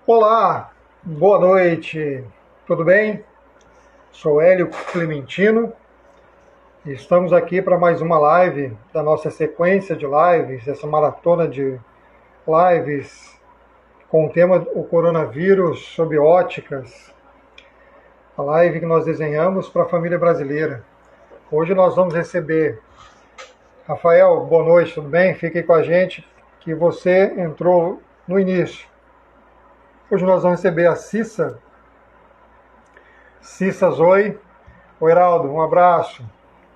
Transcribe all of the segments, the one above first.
Olá, boa noite, tudo bem? Sou Hélio Clementino e estamos aqui para mais uma live da nossa sequência de lives, essa maratona de lives com o tema o coronavírus sob óticas, a live que nós desenhamos para a família brasileira. Hoje nós vamos receber Rafael, boa noite, tudo bem? Fique com a gente que você entrou no início. Hoje nós vamos receber a Cissa Zoe. O Heraldo, um abraço.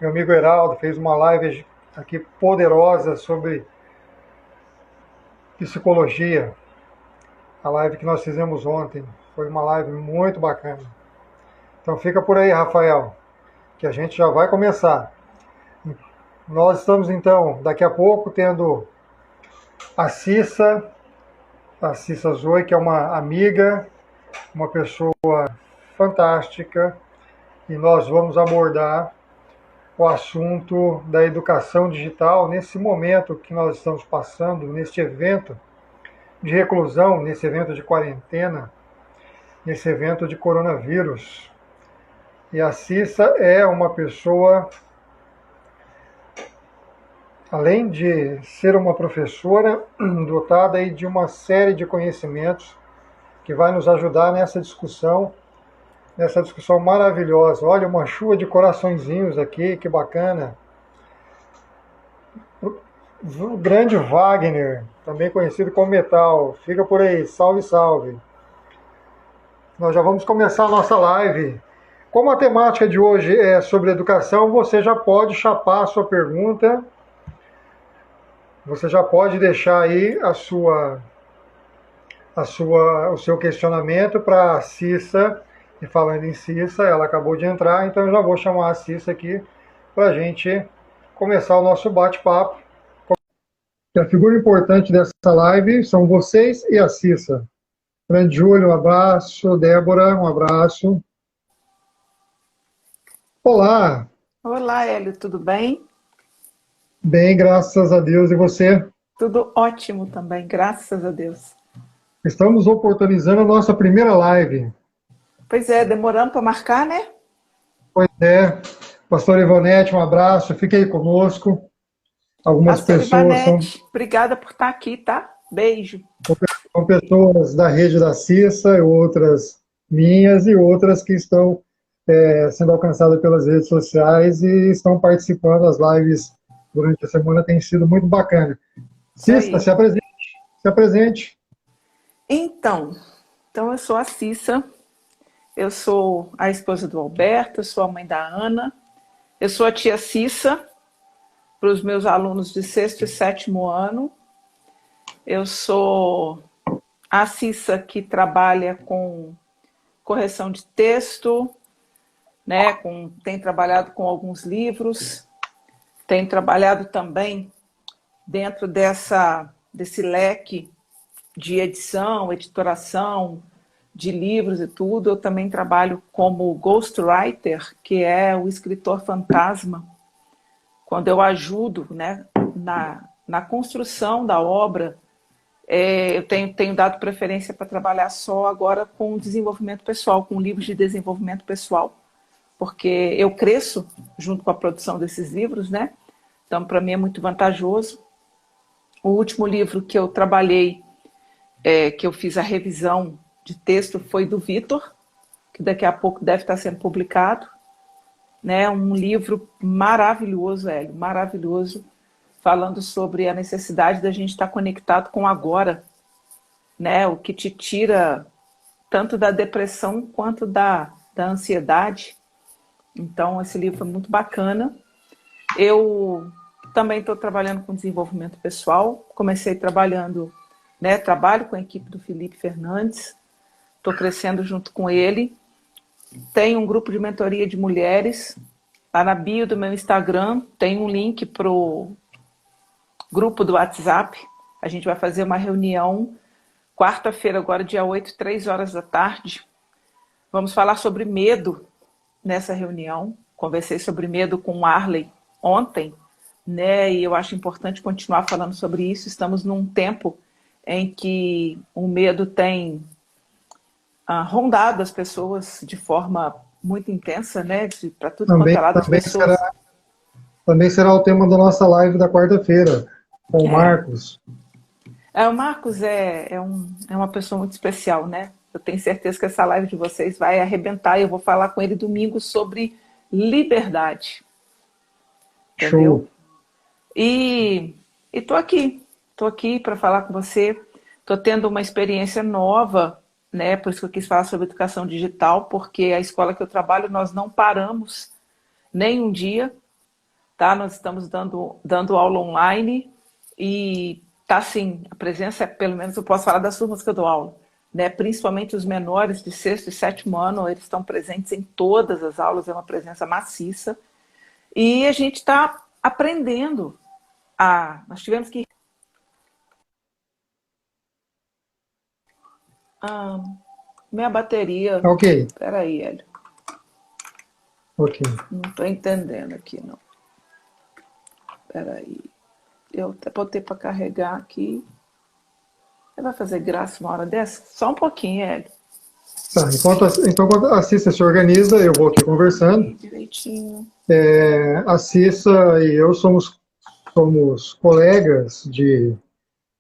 Meu amigo Heraldo fez uma live aqui poderosa sobre psicologia. A live que nós fizemos ontem. Foi uma live muito bacana. Então fica por aí, Rafael, que a gente já vai começar. Nós estamos então, daqui a pouco, tendo a Cissa Zoe, que é uma amiga, uma pessoa fantástica, e nós vamos abordar o assunto da educação digital nesse momento que nós estamos passando, neste evento de reclusão, nesse evento de quarentena, nesse evento de coronavírus. E a Cissa é uma pessoa, além de ser uma professora, dotada aí de uma série de conhecimentos que vai nos ajudar nessa discussão maravilhosa. Olha, uma chuva de coraçõezinhos aqui, que bacana. O grande Wagner, também conhecido como Metal, fica por aí, salve, salve. Nós já vamos começar a nossa live. Como a temática de hoje é sobre educação, você já pode chapar a sua pergunta, você já pode deixar aí o seu questionamento para a Cissa. E falando em Cissa, ela acabou de entrar, então eu já vou chamar a Cissa aqui para a gente começar o nosso bate-papo. A figura importante dessa live são vocês e a Cissa. Grande Júlio, um abraço. Débora, um abraço. Olá. Olá, Hélio, tudo bem? Bem, graças a Deus. E você? Tudo ótimo também, graças a Deus. Estamos oportunizando a nossa primeira live. Pois é, demorando para marcar, né? Pois é. Pastor Ivonete, um abraço. Fique aí conosco. Algumas Pastor pessoas Ivanete, obrigada por estar aqui, tá? Beijo. são pessoas da rede da Cissa, outras minhas e outras que estão sendo alcançadas pelas redes sociais e estão participando. As lives durante a semana têm sido muito bacana. Cissa, se apresente. Se apresente. Então eu sou a Cissa, eu sou a esposa do Alberto, eu sou a mãe da Ana, eu sou a tia Cissa para os meus alunos de 6º e 7º ano. Eu sou a Cissa que trabalha com correção de texto, né? Tem trabalhado com alguns livros, tem trabalhado também dentro desse leque de edição, editoração de livros e tudo. Eu também trabalho como ghostwriter, que é o escritor fantasma, quando eu ajudo, né, na construção da obra. Eu tenho dado preferência para trabalhar só agora com desenvolvimento pessoal, com livros de desenvolvimento pessoal, porque eu cresço junto com a produção desses livros, né? Então, para mim é muito vantajoso. O último livro que eu trabalhei, que eu fiz a revisão de texto, foi do Vitor, que daqui a pouco deve estar sendo publicado, né? Um livro maravilhoso, Hélio, maravilhoso, falando sobre a necessidade da gente estar conectado com o agora, né? O que te tira tanto da depressão quanto da ansiedade. Então, esse livro é muito bacana. Eu também estou trabalhando com desenvolvimento pessoal. Comecei trabalhando, né? Trabalho com a equipe do Felipe Fernandes. Estou crescendo junto com ele. Tenho um grupo de mentoria de mulheres. Lá na bio do meu Instagram tem um link para o grupo do WhatsApp. A gente vai fazer uma reunião quarta-feira, agora dia 8, 3 horas da tarde. Vamos falar sobre medo nessa reunião. Conversei sobre medo com o Arley ontem, né? E eu acho importante continuar falando sobre isso. Estamos num tempo em que o medo tem rondado as pessoas de forma muito intensa, né? Para tudo quanto Também, é lado, as pessoas. também será o tema da nossa live da quarta-feira, com o Marcos. O Marcos é uma pessoa muito especial, né? Eu tenho certeza que essa live de vocês vai arrebentar e eu vou falar com ele domingo sobre liberdade. Entendeu? Show. E estou aqui para falar com você. Estou tendo uma experiência nova, né? Por isso que eu quis falar sobre educação digital, porque a escola que eu trabalho nós não paramos nem um dia, tá? Nós estamos dando aula online e tá assim, a presença, pelo menos eu posso falar das turmas que eu dou aula, né? Principalmente os menores de sexto e sétimo ano, eles estão presentes em todas as aulas, é uma presença maciça. E a gente está aprendendo nós tivemos que... minha bateria... Ok. Peraí, Hélio. Ok. Não estou entendendo aqui, não. Peraí. Eu até botei para carregar aqui. Você vai fazer graça uma hora dessa? Só um pouquinho, Hélio. Tá, enquanto a Cissa se organiza, eu vou aqui conversando. Direitinho. A Cissa e eu somos colegas de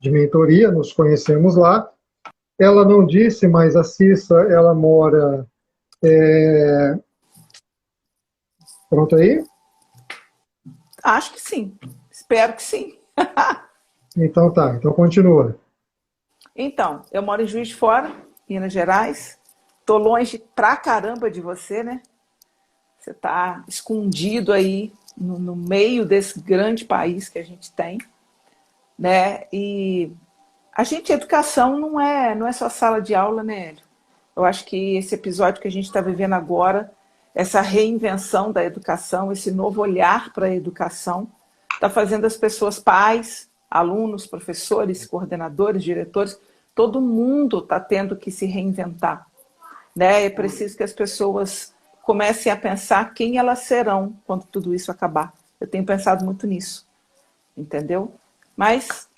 mentoria, nos conhecemos lá. Ela não disse, mas a Cissa, ela mora... Pronto aí? Acho que sim. Espero que sim. Então tá, então continua. Então, eu moro em Juiz de Fora, Minas Gerais. Tô longe pra caramba de você, né? Você tá escondido aí no meio desse grande país que a gente tem, né? E a educação não é só sala de aula, né, Hélio? Eu acho que esse episódio que a gente está vivendo agora, essa reinvenção da educação, esse novo olhar para a educação, está fazendo as pessoas, pais, alunos, professores, coordenadores, diretores, todo mundo está tendo que se reinventar, né? É preciso que as pessoas comecem a pensar quem elas serão quando tudo isso acabar. Eu tenho pensado muito nisso, entendeu? Mas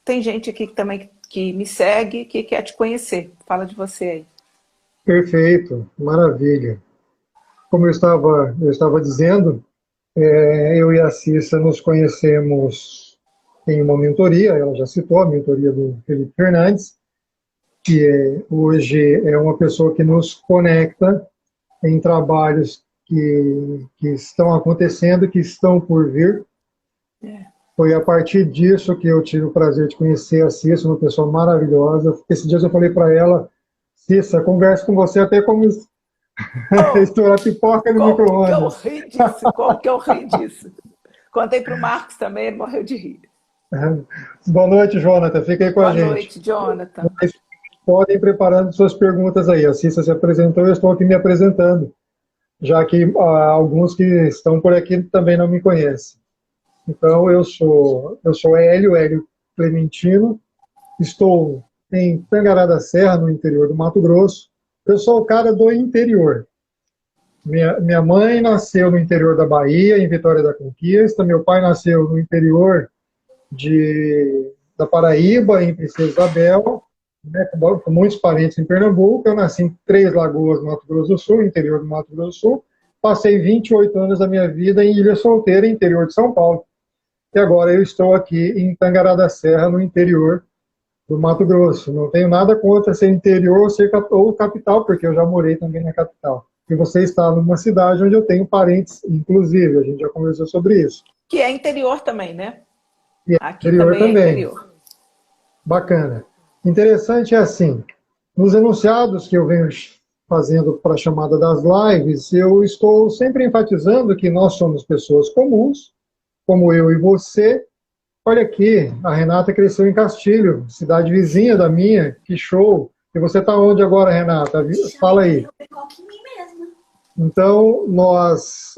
tem gente aqui também que me segue, que quer te conhecer. Fala de você aí. Perfeito, maravilha. Como eu estava dizendo, eu e a Cissa nos conhecemos em uma mentoria, ela já citou a mentoria do Felipe Fernandes, que hoje é uma pessoa que nos conecta em trabalhos que estão acontecendo, que estão por vir. Foi a partir disso que eu tive o prazer de conhecer a Cissa, uma pessoa maravilhosa. Esses dias eu falei para ela, Cissa, converso com você até como estourar pipoca no micro-ondas. Como que eu ri disso? Contei para o Marcos também, ele morreu de rir. Boa noite, Jonathan. Fica aí com a gente. Boa noite, Jonathan. Mas podem ir preparando suas perguntas aí. A Cissa se apresentou, eu estou aqui me apresentando, já que alguns que estão por aqui também não me conhecem. Então, eu sou Hélio Clementino, estou em Tangará da Serra, no interior do Mato Grosso. Eu sou o cara do interior. Minha mãe nasceu no interior da Bahia, em Vitória da Conquista. Meu pai nasceu no interior da Paraíba, em Princesa Isabel, né, com muitos parentes em Pernambuco. Eu nasci em Três Lagoas, Mato Grosso do Sul, interior do Mato Grosso do Sul. Passei 28 anos da minha vida em Ilha Solteira, interior de São Paulo. E agora eu estou aqui em Tangará da Serra, no interior do Mato Grosso. Não tenho nada contra ser interior ou capital, porque eu já morei também na capital. E você está numa cidade onde eu tenho parentes, inclusive, a gente já conversou sobre isso. Que é interior também, né? E aqui interior também. É interior. Bacana. Interessante é assim, nos enunciados que eu venho fazendo para a chamada das lives, eu estou sempre enfatizando que nós somos pessoas comuns, como eu e você. Olha aqui, a Renata cresceu em Castilho, cidade vizinha da minha, que show. E você está onde agora, Renata? Fala aí. Então, nós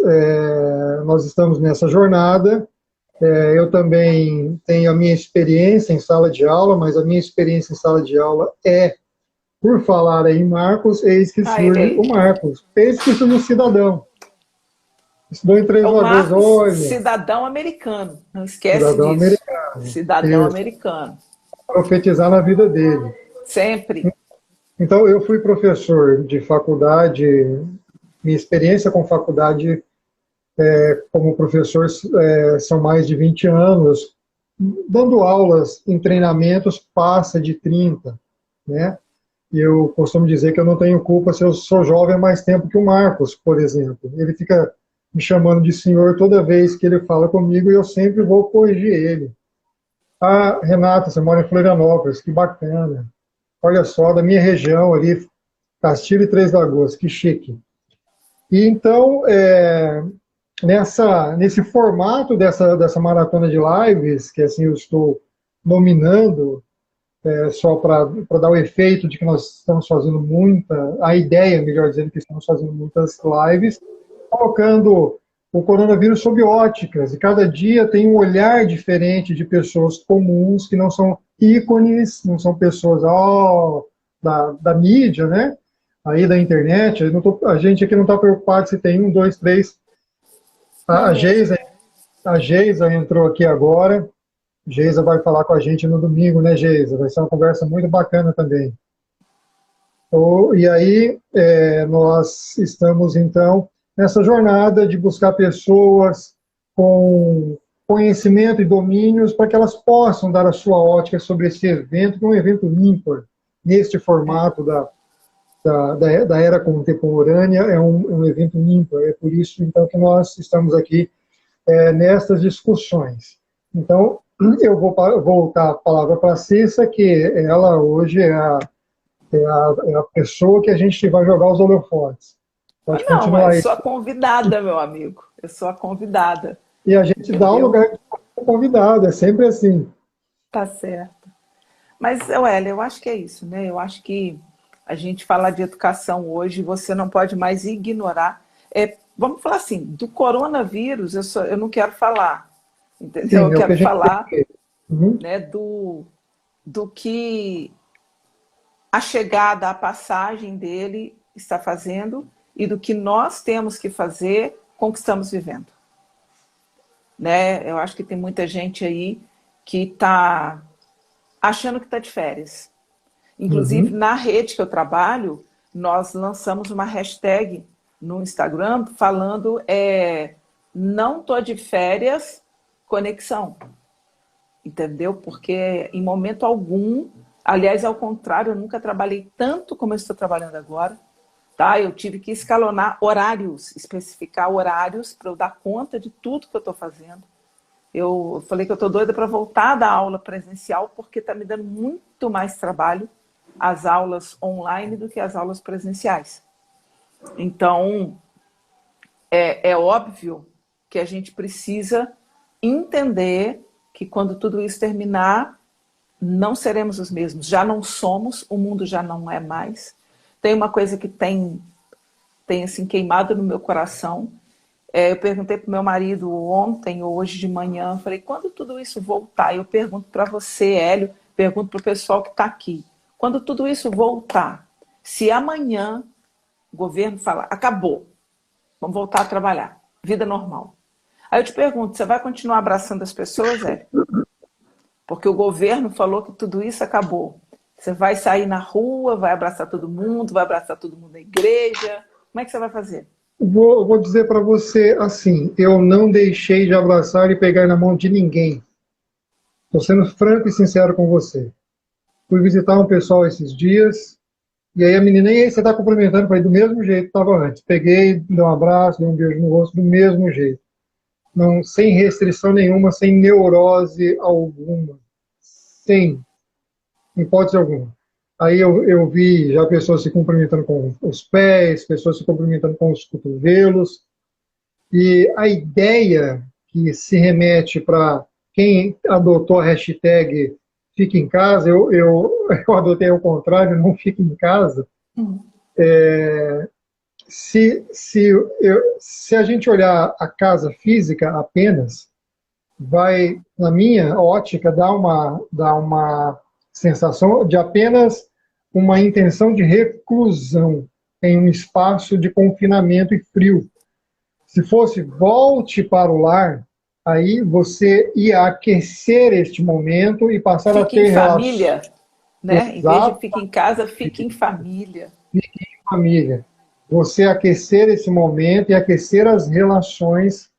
estamos nessa jornada. Eu também tenho a minha experiência em sala de aula, mas a minha experiência em sala de aula é, por falar aí em Marcos, eis que surge o Marcos, eis que surge o cidadão. Estudou em Três Lagoas, olha. Cidadão americano, não esquece cidadão disso. Americano. Cidadão Isso. americano. Profetizar na vida dele. Sempre. Então, eu fui professor de faculdade, minha experiência com faculdade como professor são mais de 20 anos, dando aulas em treinamentos passa de 30, né? E eu costumo dizer que eu não tenho culpa se eu sou jovem há mais tempo que o Marcos, por exemplo. Ele fica me chamando de senhor toda vez que ele fala comigo e eu sempre vou corrigir ele. Ah, Renata, você mora em Florianópolis, que bacana. Olha só, da minha região ali, Castilho e Três Lagoas, que chique. E então, nesse formato dessa maratona de lives, que assim eu estou nominando, só para dar o efeito de que nós estamos fazendo a ideia, melhor dizendo, que estamos fazendo muitas lives, colocando o coronavírus sob óticas, e cada dia tem um olhar diferente de pessoas comuns, que não são ícones, não são pessoas da mídia, né? Aí da internet, a gente aqui não está preocupado se tem um, dois, três. Não A mesmo. Geisa, a Geisa entrou aqui agora. Geisa vai falar com a gente no domingo, né, Geisa? Vai ser uma conversa muito bacana também. E aí, nós estamos, então, nessa jornada de buscar pessoas com conhecimento e domínios para que elas possam dar a sua ótica sobre esse evento, que é um evento ímpar, neste É. formato da era contemporânea, é um evento ímpar. É por isso, então, que nós estamos aqui nestas discussões. Então, eu vou voltar a palavra para a Cissa, que ela hoje é a pessoa que a gente vai jogar os holofotes. Pode Não, eu continuar aí. sou a convidada, meu amigo. Eu sou a convidada, E a gente dá o entendeu? lugar para o convidado, é sempre assim. Tá certo. Mas, Euélia, eu acho que é isso, né? Eu acho que a gente falar de educação hoje, você não pode mais ignorar. Vamos falar assim, do coronavírus, eu não quero falar, entendeu? Sim, Eu é o que quero a gente tem falar, que. Uhum, né, do que a chegada, a passagem dele está fazendo e do que nós temos que fazer com o que estamos vivendo. Né? Eu acho que tem muita gente aí que está achando que está de férias. Inclusive, uhum. na rede que eu trabalho, nós lançamos uma hashtag no Instagram falando não tô de férias, conexão. Entendeu? Porque em momento algum, aliás, ao contrário, eu nunca trabalhei tanto como eu estou trabalhando agora. Tá? Eu tive que escalonar horários, especificar horários para eu dar conta de tudo que eu estou fazendo. Eu falei que eu estou doida para voltar da aula presencial, porque está me dando muito mais trabalho as aulas online do que as aulas presenciais. Então, é óbvio que a gente precisa entender que quando tudo isso terminar, não seremos os mesmos. Já não somos, o mundo já não é mais. Tem uma coisa que tem assim, queimado no meu coração. Eu perguntei para o meu marido ontem ou hoje de manhã, falei, quando tudo isso voltar? Eu pergunto para você, Hélio, pergunto para o pessoal que está aqui. Quando tudo isso voltar, se amanhã o governo falar, acabou, vamos voltar a trabalhar, vida normal. Aí eu te pergunto, você vai continuar abraçando as pessoas, Hélio? Porque o governo falou que tudo isso acabou. Você vai sair na rua, vai abraçar todo mundo, vai abraçar todo mundo na igreja. Como é que você vai fazer? Vou dizer para você assim: eu não deixei de abraçar e pegar na mão de ninguém. Estou sendo franco e sincero com você. Fui visitar um pessoal esses dias, e aí a menina, e aí, você está cumprimentando? Falei, do mesmo jeito que estava antes. Peguei, dei um abraço, dei um beijo no rosto, do mesmo jeito. Não, sem restrição nenhuma, sem neurose alguma. Sem hipótese alguma. Aí eu vi já pessoas se cumprimentando com os pés, pessoas se cumprimentando com os cotovelos, e a ideia que se remete para quem adotou a hashtag Fique em Casa, eu adotei ao contrário, não fique em casa. Se a gente olhar a casa física apenas, vai, na minha ótica, dar uma sensação de apenas uma intenção de reclusão em um espaço de confinamento e frio. Se fosse volte para o lar, aí você ia aquecer este momento e passar a Fique em ter relações. família. né? Em vez de Exato, fique em casa, fique em família. família. Você aquecer esse momento e aquecer as relações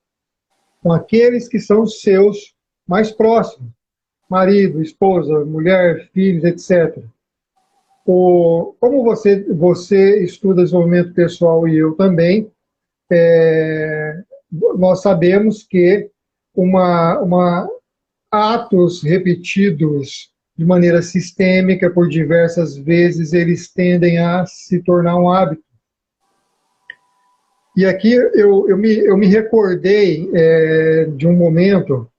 com aqueles que são seus mais próximos, marido, esposa, mulher, filhos, etc. Como você estuda desenvolvimento pessoal e eu também, nós sabemos que uma atos repetidos de maneira sistêmica por diversas vezes, eles tendem a se tornar um hábito. E aqui eu me recordei de um momento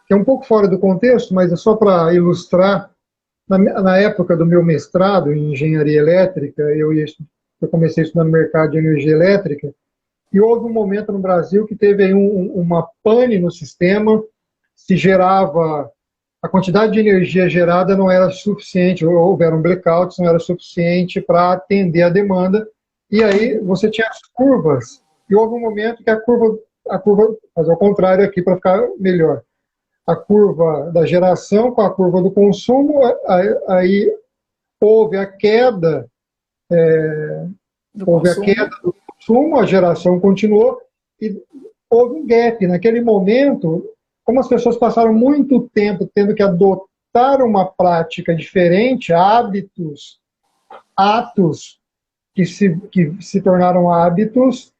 que é um pouco fora do contexto, mas é só para ilustrar. Na época do meu mestrado em engenharia elétrica, eu comecei estudando no mercado de energia elétrica, e houve um momento no Brasil que teve aí uma pane no sistema, se gerava, a quantidade de energia gerada não era suficiente, houveram blackouts, não era suficiente para atender a demanda, e aí você tinha as curvas, e houve um momento que a curva fazer ao contrário aqui para ficar melhor. A curva da geração com a curva do consumo, aí houve a queda, Do houve a consumo. queda do consumo, a geração continuou, e houve um gap. Naquele momento, como as pessoas passaram muito tempo tendo que adotar uma prática diferente, hábitos, atos que se tornaram hábitos,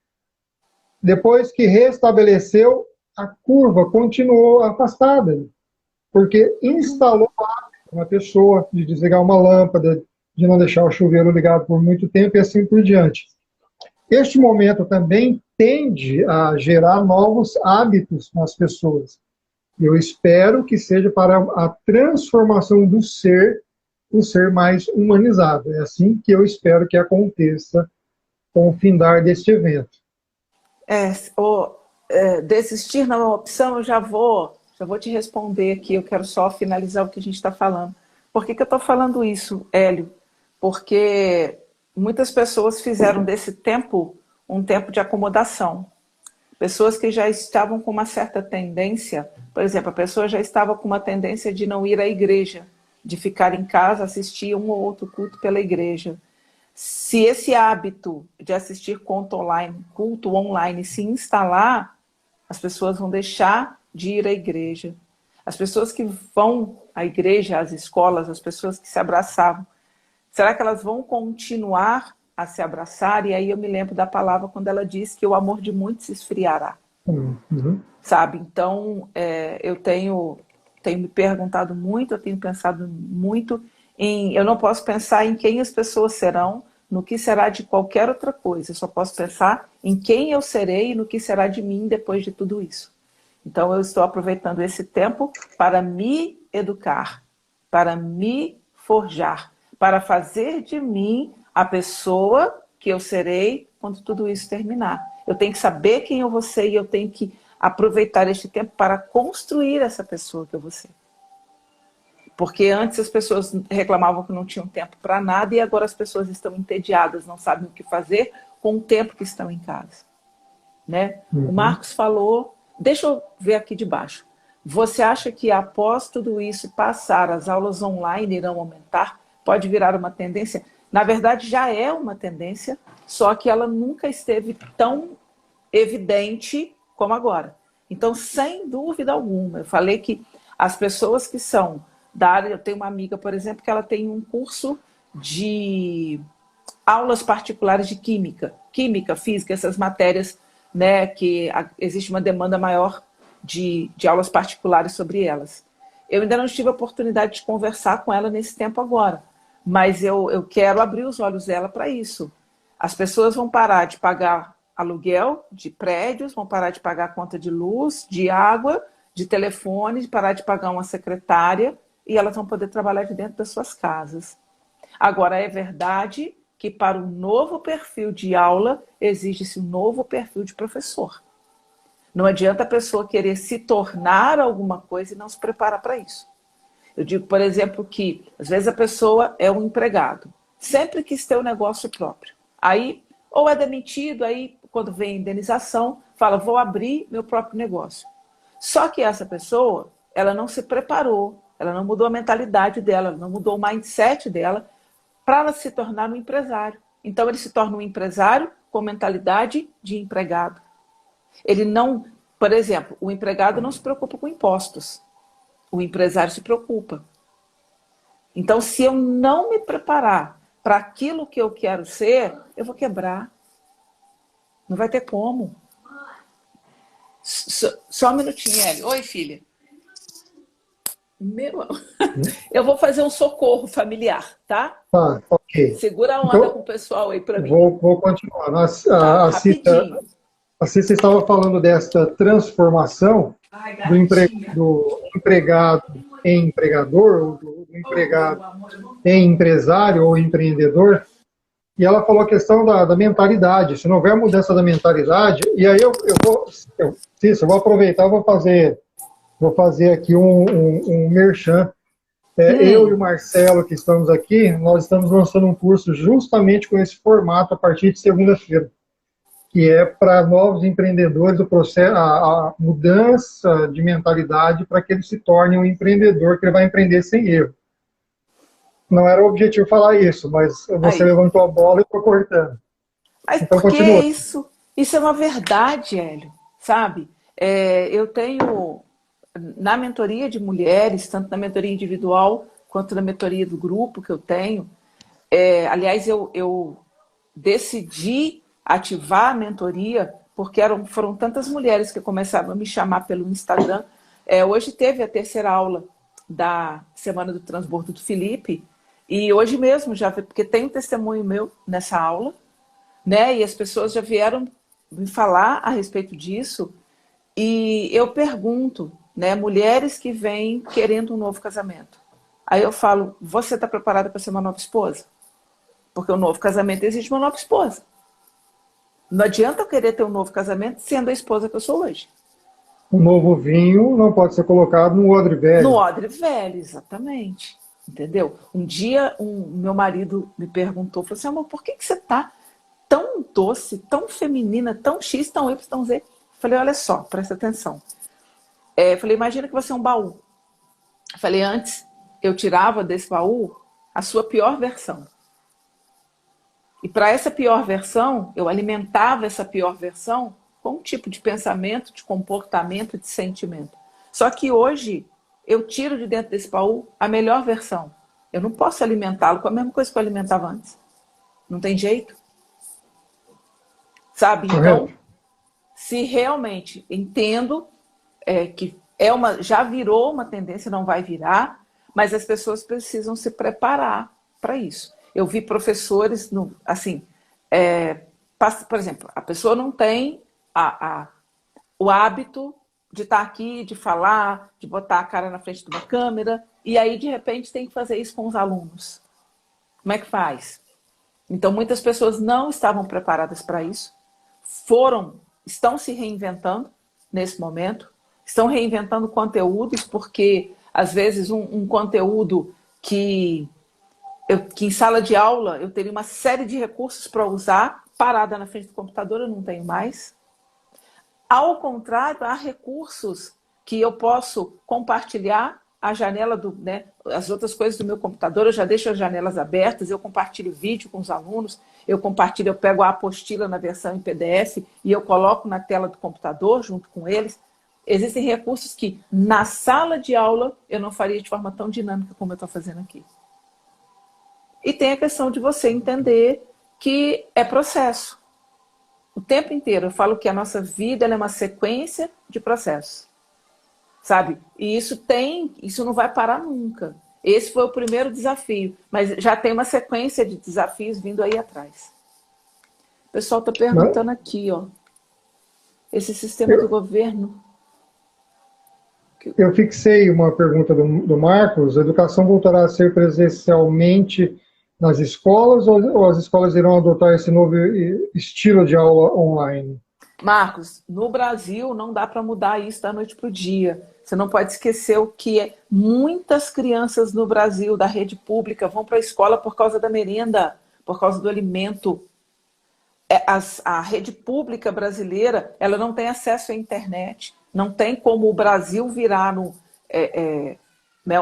depois que restabeleceu, a curva continuou afastada, porque instalou uma pessoa de desligar uma lâmpada, de não deixar o chuveiro ligado por muito tempo e assim por diante. Este momento também tende a gerar novos hábitos nas pessoas. Eu espero que seja para a transformação do ser, o ser mais humanizado. É assim que eu espero que aconteça com o findar deste evento. Desistir não é uma opção, eu já vou te responder aqui, eu quero só finalizar o que a gente está falando. Por que eu estou falando isso, Hélio? Porque muitas pessoas fizeram desse tempo um tempo de acomodação. Pessoas que já estavam com uma certa tendência, por exemplo, a pessoa já estava com uma tendência de não ir à igreja, de ficar em casa, assistir um ou outro culto pela igreja. Se esse hábito de assistir culto online se instalar, as pessoas vão deixar de ir à igreja. As pessoas que vão à igreja, às escolas, as pessoas que se abraçavam, será que elas vão continuar a se abraçar? E aí eu me lembro da palavra quando ela diz que o amor de muitos se esfriará. Uhum. Sabe? Então, eu tenho me perguntado muito, eu tenho pensado muito eu não posso pensar em quem as pessoas serão, no que será de qualquer outra coisa. Eu só posso pensar em quem eu serei e no que será de mim depois de tudo isso. Então, eu estou aproveitando esse tempo para me educar, para me forjar, para fazer de mim a pessoa que eu serei quando tudo isso terminar. Eu tenho que saber quem eu vou ser e eu tenho que aproveitar este tempo para construir essa pessoa que eu vou ser. Porque antes as pessoas reclamavam que não tinham tempo para nada e agora as pessoas estão entediadas, não sabem o que fazer com o tempo que estão em casa. Né? Uhum. O Marcos falou, deixa eu ver aqui de baixo. Você acha que após tudo isso passar, as aulas online irão aumentar? Pode virar uma tendência? Na verdade, já é uma tendência, só que ela nunca esteve tão evidente como agora. Então, sem dúvida alguma, eu falei que as pessoas que são da área, eu tenho uma amiga, por exemplo, que ela tem um curso de aulas particulares de química, física, essas matérias, né, que existe uma demanda maior de aulas particulares sobre elas. Eu ainda não tive a oportunidade de conversar com ela nesse tempo agora, mas eu quero abrir os olhos dela para isso. As pessoas vão parar de pagar aluguel de prédios, vão parar de pagar conta de luz, de água, de telefone, de parar de pagar uma secretária e elas vão poder trabalhar de dentro das suas casas. Agora, é verdade que para um novo perfil de aula exige-se um novo perfil de professor. Não adianta a pessoa querer se tornar alguma coisa e não se preparar para isso. Eu digo, por exemplo, que às vezes a pessoa é um empregado, sempre quis ter um negócio próprio. Aí, ou é demitido, aí quando vem a indenização, fala, vou abrir meu próprio negócio. Só que essa pessoa, ela não se preparou, ela não mudou a mentalidade dela, ela não mudou o mindset dela para ela se tornar um empresário. Então, ele se torna um empresário com mentalidade de empregado. Ele não, por exemplo, o empregado não se preocupa com impostos. O empresário se preocupa. Então, se eu não me preparar para aquilo que eu quero ser, eu vou quebrar. Não vai ter como. Só um minutinho, Hélio. Oi, filha. Eu vou fazer um socorro familiar, tá? Tá, ok. Segura a onda Então, com o pessoal aí para mim. vou continuar. Tá, A Cissa, rapidinho. a Cissa estava falando dessa transformação Ai, do empregado em empregador, ou do empregado em empresário ou empreendedor, e ela falou a questão da mentalidade. Se não houver mudança da mentalidade, e aí Cissa, eu vou aproveitar, vou fazer aqui um merchan. Eu e o Marcelo, que estamos aqui, nós estamos lançando um curso justamente com esse formato a partir de segunda-feira, que é para novos empreendedores, o processo, a mudança de mentalidade para que ele se torne um empreendedor que ele vai empreender sem erro. Não era o objetivo falar isso, mas você Aí. levantou a bola e estou cortando. Mas Então, porque continua. isso é uma verdade, Hélio, sabe? Eu tenho, na mentoria de mulheres, tanto na mentoria individual quanto na mentoria do grupo que eu tenho, aliás, eu decidi ativar a mentoria porque foram tantas mulheres que começaram a me chamar pelo Instagram. Hoje teve a terceira aula da Semana do Transbordo do Felipe, e hoje mesmo, já porque tem um testemunho meu nessa aula, né? E as pessoas já vieram me falar a respeito disso, e eu pergunto, né, mulheres que vêm querendo um novo casamento. Aí eu falo, você está preparada para ser uma nova esposa? Porque o novo casamento exige uma nova esposa. Não adianta eu querer ter um novo casamento sendo a esposa que eu sou hoje. Um novo vinho não pode ser colocado no odre No velho. odre velho, exatamente. Entendeu? Um dia, meu marido me perguntou, falou assim, amor, por que você está tão doce, tão feminina, tão X, tão Y, tão Z? Eu falei, olha só, presta atenção. Eu falei, imagina que você é um baú. Eu falei, antes eu tirava desse baú a sua pior versão. E para essa pior versão, eu alimentava essa pior versão com um tipo de pensamento, de comportamento, de sentimento. Só que hoje eu tiro de dentro desse baú a melhor versão. Eu não posso alimentá-lo com a mesma coisa que eu alimentava antes. Não tem jeito. Sabe? Então, Correto? se realmente entendo que já virou uma tendência, não vai virar, mas as pessoas precisam se preparar para isso. Eu vi professores, assim, por exemplo, a pessoa não tem o hábito de estar aqui, de falar, de botar a cara na frente de uma câmera, e aí, de repente, tem que fazer isso com os alunos. Como é que faz? Então, muitas pessoas não estavam preparadas para isso, estão se reinventando nesse momento, estão reinventando conteúdos, porque, às vezes, um conteúdo que em sala de aula eu teria uma série de recursos para usar, parada na frente do computador, eu não tenho mais. Ao contrário, há recursos que eu posso compartilhar a janela as outras coisas do meu computador, eu já deixo as janelas abertas, eu compartilho vídeo com os alunos, eu pego a apostila na versão em PDF e eu coloco na tela do computador junto com eles. Existem recursos que na sala de aula eu não faria de forma tão dinâmica como eu estou fazendo aqui. E tem a questão de você entender que é processo. O tempo inteiro eu falo que a nossa vida é uma sequência de processos. Sabe? E isso não vai parar nunca. Esse foi o primeiro desafio, mas já tem uma sequência de desafios vindo aí atrás. O pessoal está perguntando aqui, ó. Esse sistema do governo. Eu fixei uma pergunta do Marcos: a educação voltará a ser presencialmente nas escolas ou as escolas irão adotar esse novo estilo de aula online? Marcos, no Brasil não dá para mudar isso da noite para o dia. Você não pode esquecer o que é. Muitas crianças no Brasil, da rede pública, vão para a escola por causa da merenda, por causa do alimento. A rede pública brasileira, ela não tem acesso à internet. Não tem como o Brasil virar né,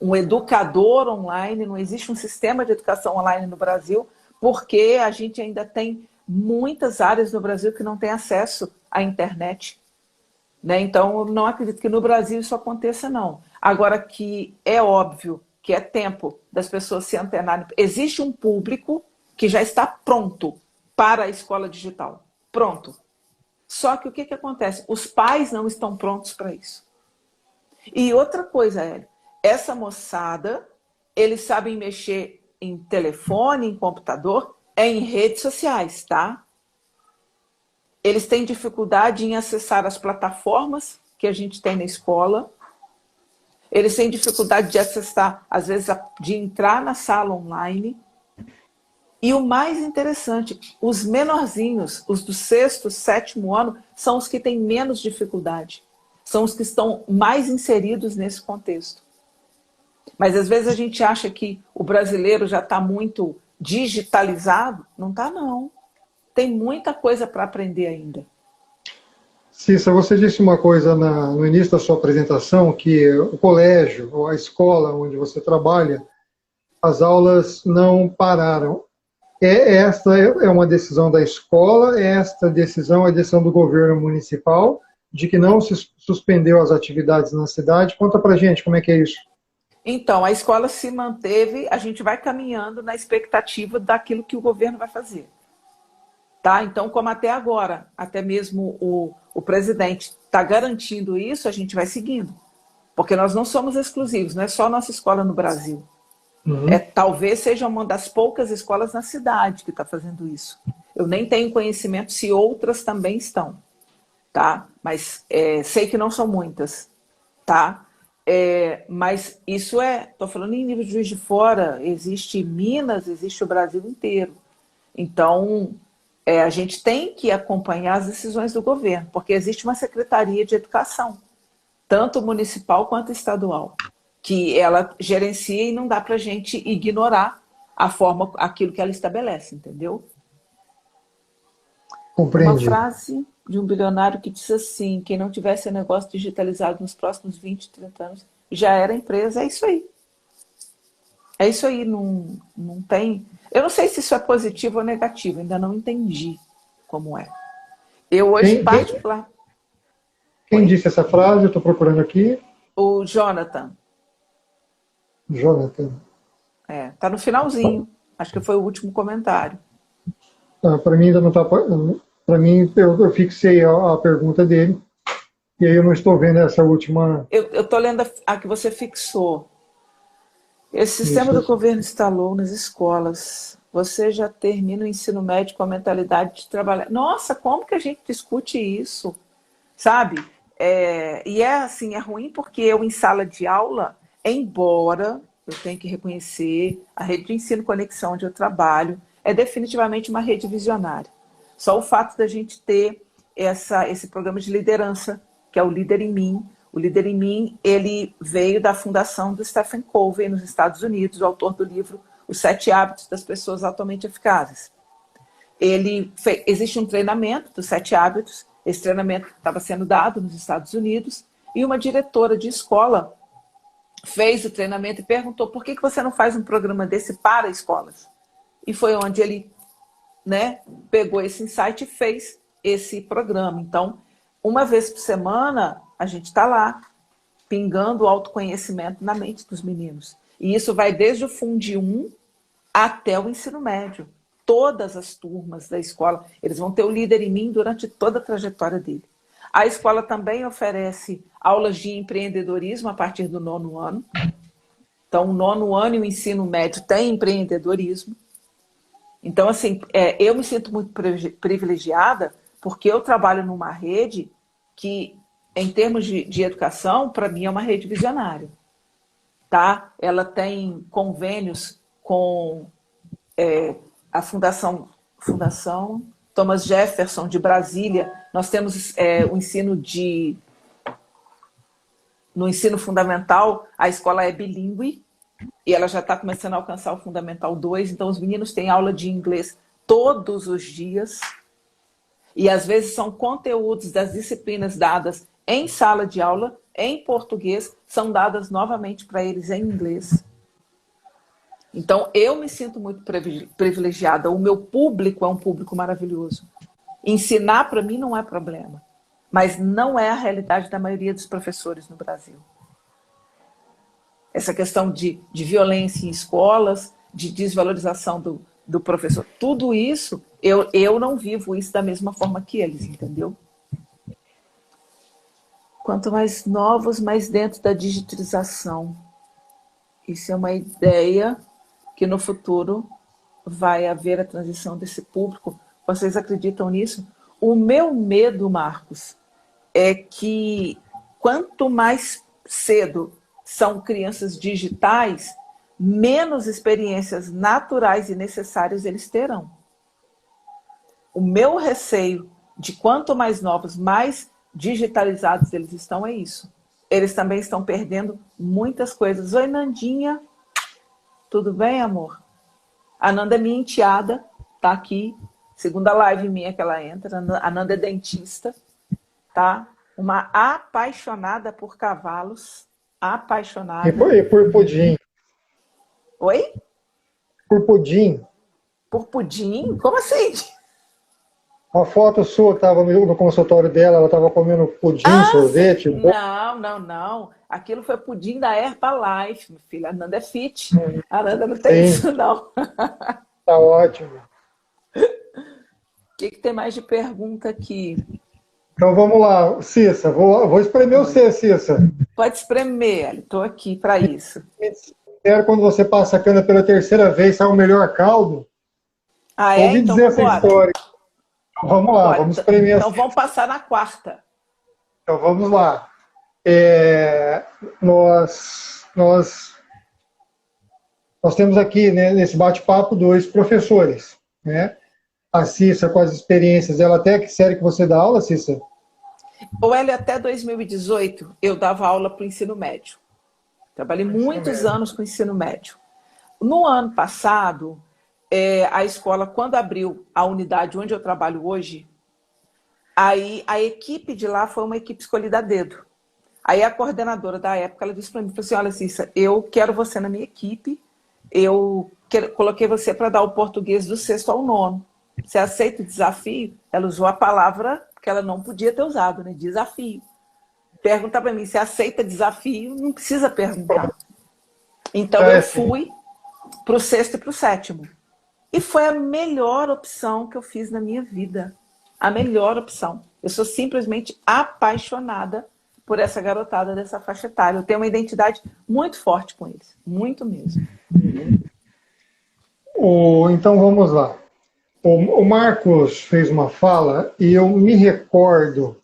um educador online, não existe um sistema de educação online no Brasil, porque a gente ainda tem muitas áreas no Brasil que não têm acesso à internet. Né? Então, eu não acredito que no Brasil isso aconteça, não. Agora que é óbvio que é tempo das pessoas se antenarem. Existe um público que já está pronto para a escola digital. Pronto. Só que o que acontece? Os pais não estão prontos para isso. E outra coisa, Hélio, essa moçada, eles sabem mexer em telefone, em computador, em redes sociais, tá? Eles têm dificuldade em acessar as plataformas que a gente tem na escola. Eles têm dificuldade de acessar, às vezes, de entrar na sala online. E o mais interessante, os menorzinhos, os do 6º, 7º ano, são os que têm menos dificuldade. São os que estão mais inseridos nesse contexto. Mas às vezes a gente acha que o brasileiro já está muito digitalizado. Não está, não. Tem muita coisa para aprender ainda. Cissa, você disse uma coisa no início da sua apresentação, que o colégio, ou a escola onde você trabalha, as aulas não pararam. Esta é uma decisão da escola, esta decisão é decisão do governo municipal, de que não se suspendeu as atividades na cidade. Conta pra gente como é que é isso. Então, a escola se manteve, a gente vai caminhando na expectativa daquilo que o governo vai fazer. Tá? Então, como até agora, até mesmo o presidente está garantindo isso, a gente vai seguindo. Porque nós não somos exclusivos, não é só a nossa escola no Brasil. Uhum. Talvez seja uma das poucas escolas na cidade que está fazendo isso. Eu nem tenho conhecimento se outras também estão. Tá? Mas sei que não são muitas. Tá? Mas isso estou falando em nível de Juiz de Fora, existe Minas, existe o Brasil inteiro. Então, a gente tem que acompanhar as decisões do governo, porque existe uma Secretaria de Educação, tanto municipal quanto estadual, que ela gerencia e não dá para a gente ignorar aquilo que ela estabelece, entendeu? Compreendi. Uma frase de um bilionário que disse assim: quem não tivesse negócio digitalizado nos próximos 20, 30 anos, já era empresa. É isso aí. É isso aí, não tem... Eu não sei se isso é positivo ou negativo, ainda não entendi como é. Eu hoje, particular... Quem disse essa frase? Eu estou procurando aqui. O Jonathan. Jonathan. Tá no finalzinho. Acho que foi o último comentário. Para mim ainda não está... Para mim, eu fixei a pergunta dele, e aí eu não estou vendo essa última... Eu estou lendo a que você fixou. Esse sistema do governo instalou nas escolas. Você já termina o ensino médio com a mentalidade de trabalhar. Nossa, como que a gente discute isso? Sabe? E assim, é ruim porque eu, em sala de aula, embora eu tenha que reconhecer, a rede de ensino conexão onde eu trabalho é definitivamente uma rede visionária. Só o fato da gente ter esse programa de liderança, que é o Líder em Mim. O Líder em Mim, ele veio da fundação do Stephen Covey nos Estados Unidos, o autor do livro Os 7 Hábitos das Pessoas Altamente Eficazes. Existe um treinamento dos 7 hábitos, esse treinamento estava sendo dado nos Estados Unidos, e uma diretora de escola fez o treinamento e perguntou: por que você não faz um programa desse para escolas? E foi onde ele, pegou esse insight e fez esse programa. Então, uma vez por semana, a gente está lá, pingando o autoconhecimento na mente dos meninos. E isso vai desde o Fundi 1 até o ensino médio. Todas as turmas da escola, eles vão ter o Líder em Mim durante toda a trajetória dele. A escola também oferece aulas de empreendedorismo a partir do 9º ano. Então, o 9º ano e o ensino médio tem empreendedorismo. Então, assim, eu me sinto muito privilegiada porque eu trabalho numa rede que, em termos de educação, para mim é uma rede visionária. Tá? Ela tem convênios com a Fundação Thomas Jefferson de Brasília. Nós temos o ensino no ensino fundamental, a escola é bilíngue e ela já está começando a alcançar o Fundamental 2, então os meninos têm aula de inglês todos os dias. E às vezes são conteúdos das disciplinas dadas em sala de aula em português são dadas novamente para eles em inglês. Então, eu me sinto muito privilegiada. O meu público é um público maravilhoso. Ensinar, para mim, não é problema. Mas não é a realidade da maioria dos professores no Brasil. Essa questão de violência em escolas, de desvalorização do professor, tudo isso, eu não vivo isso da mesma forma que eles, entendeu? Quanto mais novos, mais dentro da digitalização. Isso é uma ideia que no futuro vai haver a transição desse público. Vocês acreditam nisso? O meu medo, Marcos, é que quanto mais cedo são crianças digitais, menos experiências naturais e necessárias eles terão. O meu receio de quanto mais novos, mais digitalizados eles estão, é isso. Eles também estão perdendo muitas coisas. Oi, Nandinha. Tudo bem, amor? A Nanda é minha enteada, tá aqui. Segunda live minha que ela entra. A Nanda é dentista, tá? Uma apaixonada por cavalos. Apaixonada. E por pudim. Oi? Por pudim. Por pudim? Como assim? Uma foto sua que estava no consultório dela, ela estava comendo pudim, sorvete. Não. Aquilo foi pudim da Herbalife, minha filha. A Nanda é fit. A Nanda não tem isso, não. Tá ótimo. O que tem mais de pergunta aqui? Então vamos lá, Cissa. Vou espremer você, Cissa. Pode espremer, estou aqui para isso. Espero quando você passa a cana pela terceira vez, sai o melhor caldo. Ah, é? Ouvi Então dizer essa história. Então, vamos lá, vamos espremer. Então vamos passar na quarta. Então vamos lá. Nós temos aqui, né, nesse bate-papo, dois professores, né? A Cissa, com as experiências, ela até que série que você dá aula, Cissa? O Hélio, até 2018, eu dava aula para o ensino médio. Trabalhei muitos anos com o ensino médio. No ano passado, a escola, quando abriu a unidade onde eu trabalho hoje, aí a equipe de lá foi uma equipe escolhida a dedo. Aí a coordenadora da época, ela disse para mim, falou assim, olha, Cissa, eu quero você na minha equipe, coloquei você para dar o português do 6º ao 9º. Você aceita o desafio? Ela usou a palavra que ela não podia ter usado, né? Desafio. Pergunta para mim, se aceita desafio, não precisa perguntar. Então eu fui para o 6º e para o 7º. E foi a melhor opção que eu fiz na minha vida. A melhor opção. Eu sou simplesmente apaixonada por essa garotada dessa faixa etária. Eu tenho uma identidade muito forte com eles. Muito mesmo. Então vamos lá. O Marcos fez uma fala e eu me recordo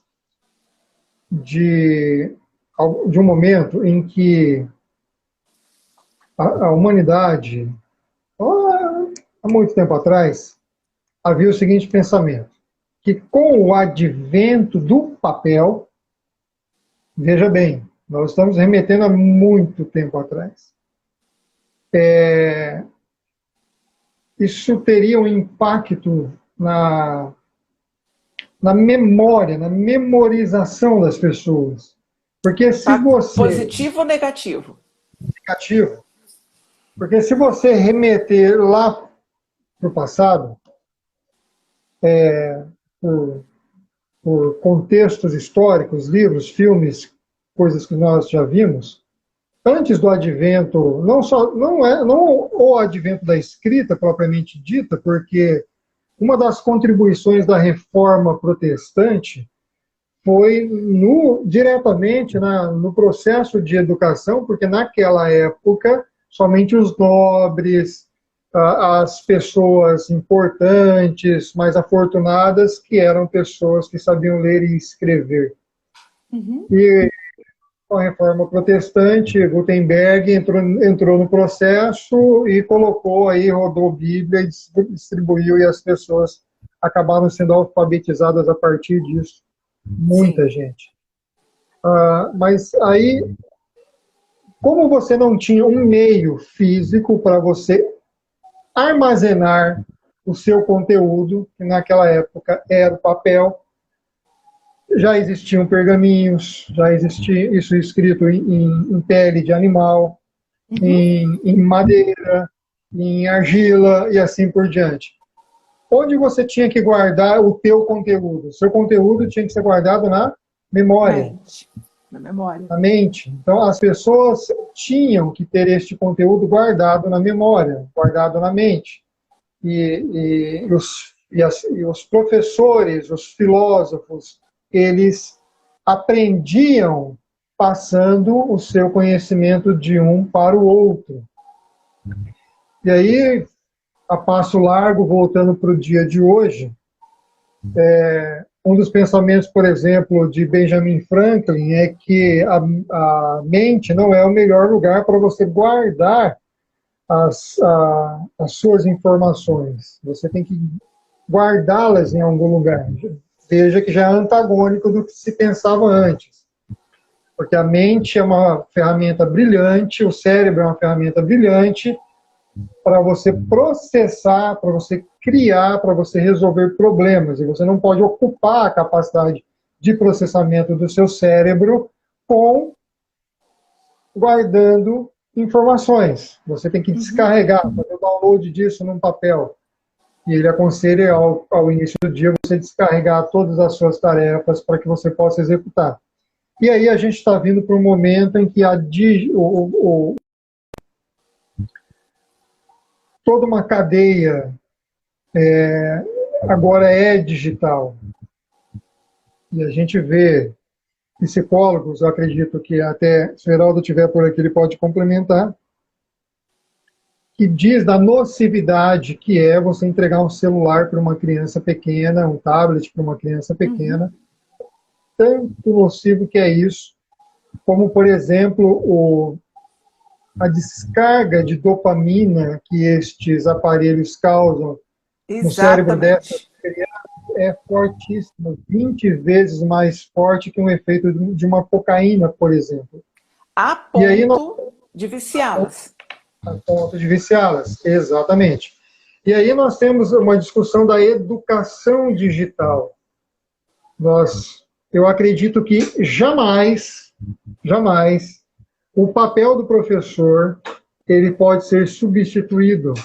de um momento em que a humanidade, há muito tempo atrás, havia o seguinte pensamento, que com o advento do papel, veja bem, nós estamos remetendo a muito tempo atrás, isso teria um impacto na memória, na memorização das pessoas. Porque se você... Positivo ou negativo? Negativo. Porque se você remeter lá para o passado, por contextos históricos, livros, filmes, coisas que nós já vimos, antes do advento, não o advento da escrita propriamente dita, porque uma das contribuições da reforma protestante foi diretamente no processo de educação, porque naquela época somente os nobres, as pessoas importantes, mais afortunadas, que eram pessoas que sabiam ler e escrever. Uhum. E com a reforma protestante, Gutenberg entrou no processo e colocou aí, rodou Bíblia e distribuiu, e as pessoas acabaram sendo alfabetizadas a partir disso. Muita gente. Mas aí, como você não tinha um meio físico para você armazenar o seu conteúdo, que naquela época era o papel, Já existiam pergaminhos, já existia isso escrito em pele de animal, em madeira, em argila e assim por diante. Onde você tinha que guardar o teu conteúdo? O seu conteúdo tinha que ser guardado na memória. Mente. Na memória. Na mente. Então, as pessoas tinham que ter este conteúdo guardado na memória, guardado na mente. E os professores, os filósofos, eles aprendiam passando o seu conhecimento de um para o outro. E aí, a passo largo, voltando para o dia de hoje, um dos pensamentos, por exemplo, de Benjamin Franklin é que a mente não é o melhor lugar para você guardar as suas informações. Você tem que guardá-las em algum lugar. Veja que já é antagônico do que se pensava antes. Porque a mente é uma ferramenta brilhante, o cérebro é uma ferramenta brilhante para você processar, para você criar, para você resolver problemas. E você não pode ocupar a capacidade de processamento do seu cérebro guardando informações. Você tem que descarregar, fazer o download disso num papel. E ele aconselha ao início do dia você descarregar todas as suas tarefas para que você possa executar. E aí a gente está vindo para um momento em que toda uma cadeia agora é digital. E a gente vê psicólogos, eu acredito que até se o Heraldo estiver por aqui, ele pode complementar, que diz da nocividade que é você entregar um celular para uma criança pequena, um tablet para uma criança pequena, tanto nocivo que é isso, como, por exemplo, a descarga de dopamina que estes aparelhos causam no cérebro dessas crianças é fortíssima, 20 vezes mais forte que um efeito de uma cocaína, por exemplo. A ponto de viciá-las. A ponto de viciá-las, exatamente. E aí nós temos uma discussão da educação digital. Eu acredito que jamais o papel do professor ele pode ser substituído.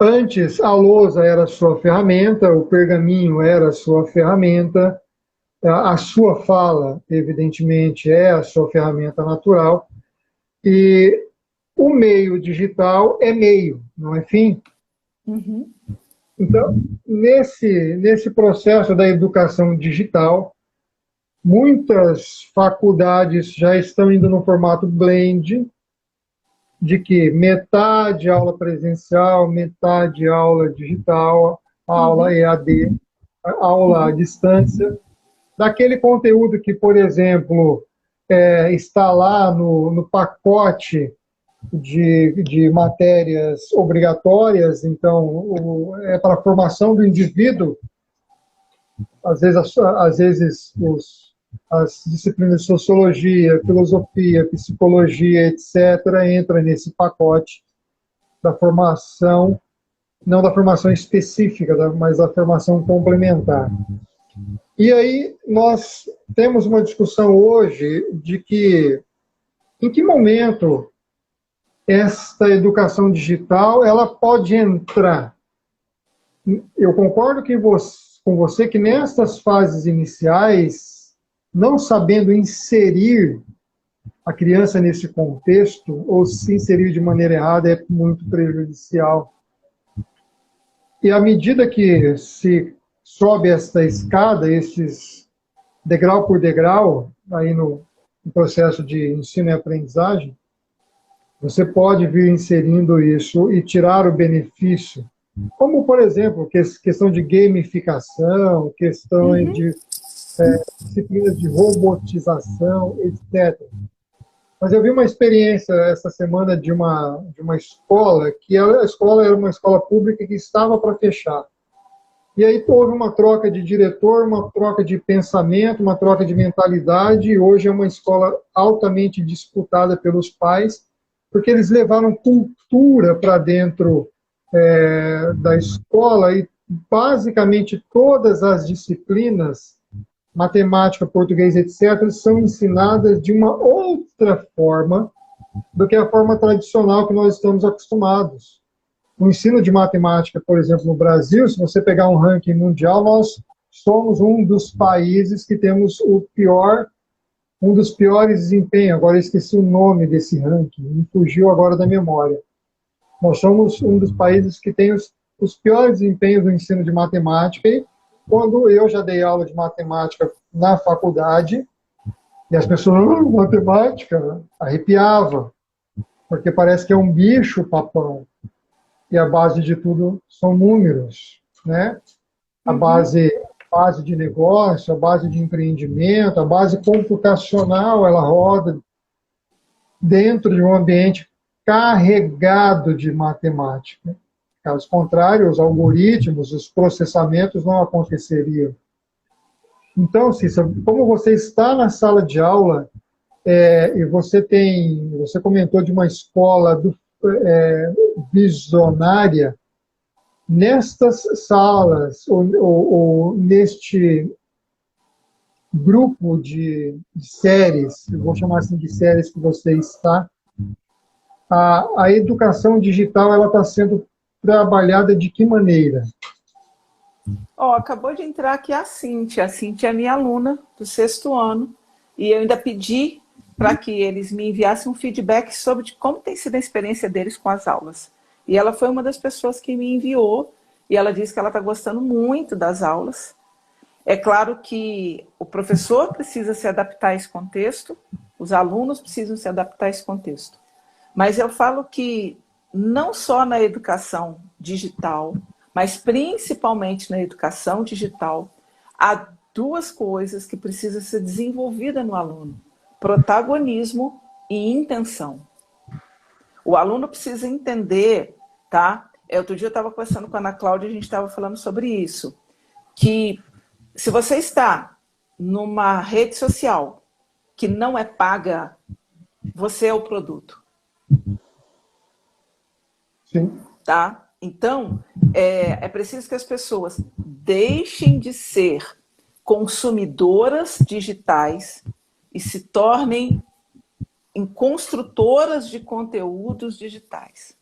Antes, a lousa era a sua ferramenta, o pergaminho era a sua ferramenta, a sua fala, evidentemente, é a sua ferramenta natural, e o meio digital é meio, não é fim? Então, nesse processo da educação digital, muitas faculdades já estão indo no formato blend, de que metade aula presencial, metade aula digital, aula EAD, aula à distância, daquele conteúdo que, por exemplo, está lá no pacote de matérias obrigatórias, então é para a formação do indivíduo, às vezes as disciplinas de sociologia, filosofia, psicologia, etc., entram nesse pacote da formação, não da formação específica, mas da formação complementar. E aí nós temos uma discussão hoje de que, em que momento esta educação digital ela pode entrar. Eu concordo com você que nessas fases iniciais, não sabendo inserir a criança nesse contexto, ou se inserir de maneira errada, é muito prejudicial. E à medida que se sobe esta escada, esses degrau por degrau, aí no processo de ensino e aprendizagem, você pode vir inserindo isso e tirar o benefício. Como, por exemplo, questão de gamificação, questão de disciplinas de robotização, etc. Mas eu vi uma experiência essa semana de uma escola, que a escola era uma escola pública que estava para fechar. E aí houve uma troca de diretor, uma troca de pensamento, uma troca de mentalidade, e hoje é uma escola altamente disputada pelos pais, porque eles levaram cultura para dentro da escola e basicamente todas as disciplinas matemática, português, etc., são ensinadas de uma outra forma do que a forma tradicional que nós estamos acostumados. O ensino de matemática, por exemplo, no Brasil, se você pegar um ranking mundial, nós somos um dos países que temos um dos piores desempenhos. Agora eu esqueci o nome desse ranking, me fugiu agora da memória. Nós somos um dos países que tem os piores desempenhos do ensino de matemática. E quando eu já dei aula de matemática na faculdade, e as pessoas, matemática, arrepiava, porque parece que é um bicho papão. E a base de tudo são números, né? A base de negócio, a base de empreendimento, a base computacional, ela roda dentro de um ambiente carregado de matemática. Caso contrário, os algoritmos, os processamentos não aconteceriam. Então, Cícera, como você está na sala de aula e você comentou de uma escola visionária, nestas salas ou neste grupo de séries, eu vou chamar assim de séries que você está, a educação digital ela está sendo trabalhada de que maneira? Acabou de entrar aqui a Cíntia. A Cíntia é minha aluna do 6º ano e eu ainda pedi para que eles me enviassem um feedback sobre como tem sido a experiência deles com as aulas. E ela foi uma das pessoas que me enviou e ela disse que ela está gostando muito das aulas. É claro que o professor precisa se adaptar a esse contexto, os alunos precisam se adaptar a esse contexto. Mas eu falo que não só na educação digital, mas principalmente na educação digital, há duas coisas que precisam ser desenvolvidas no aluno: protagonismo e intenção. O aluno precisa entender, tá? Outro dia eu estava conversando com a Ana Cláudia e a gente estava falando sobre isso, que se você está numa rede social que não é paga, você é o produto. Sim. Tá? Então, é preciso que as pessoas deixem de ser consumidoras digitais e se tornem em construtoras de conteúdos digitais.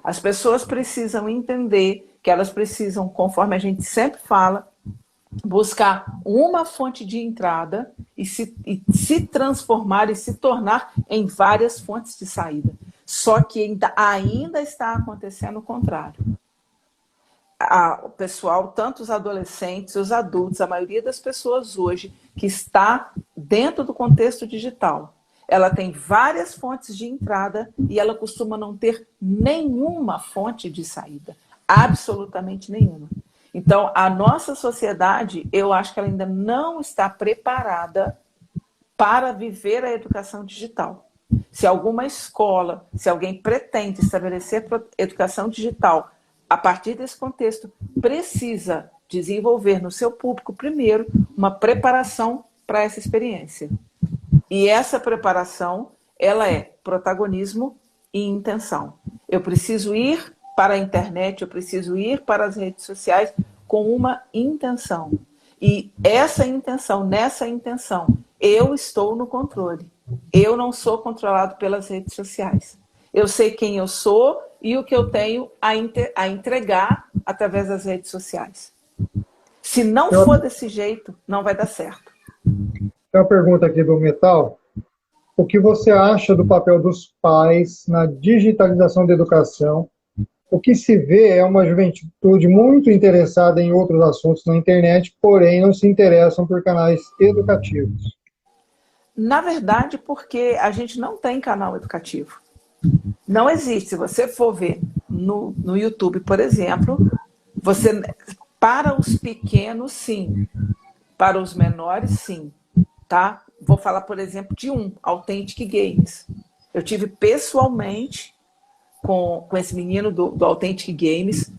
As pessoas precisam entender que elas precisam, conforme a gente sempre fala, buscar uma fonte de entrada e se transformar e se tornar em várias fontes de saída. Só que ainda está acontecendo o contrário. O pessoal, tanto os adolescentes, os adultos, a maioria das pessoas hoje que está dentro do contexto digital, ela tem várias fontes de entrada e ela costuma não ter nenhuma fonte de saída. Absolutamente nenhuma. Então, a nossa sociedade, eu acho que ela ainda não está preparada para viver a educação digital. Se alguma escola, se alguém pretende estabelecer educação digital a partir desse contexto, precisa desenvolver no seu público, primeiro, uma preparação para essa experiência. E essa preparação, ela é protagonismo e intenção. Eu preciso ir para a internet, eu preciso ir para as redes sociais com uma intenção. E nessa intenção, eu estou no controle. Eu não sou controlado pelas redes sociais. Eu sei quem eu sou e o que eu tenho a entregar através das redes sociais. Se não for desse jeito, não vai dar certo. Tem uma pergunta aqui do Metal. O que você acha do papel dos pais na digitalização da educação? O que se vê é uma juventude muito interessada em outros assuntos na internet, porém não se interessam por canais educativos. Na verdade, porque a gente não tem canal educativo. Não existe. Se você for ver no YouTube, por exemplo, para os pequenos, sim. Para os menores, sim. Tá? Vou falar, por exemplo, de Authentic Games. Eu tive pessoalmente com esse menino do Authentic Games.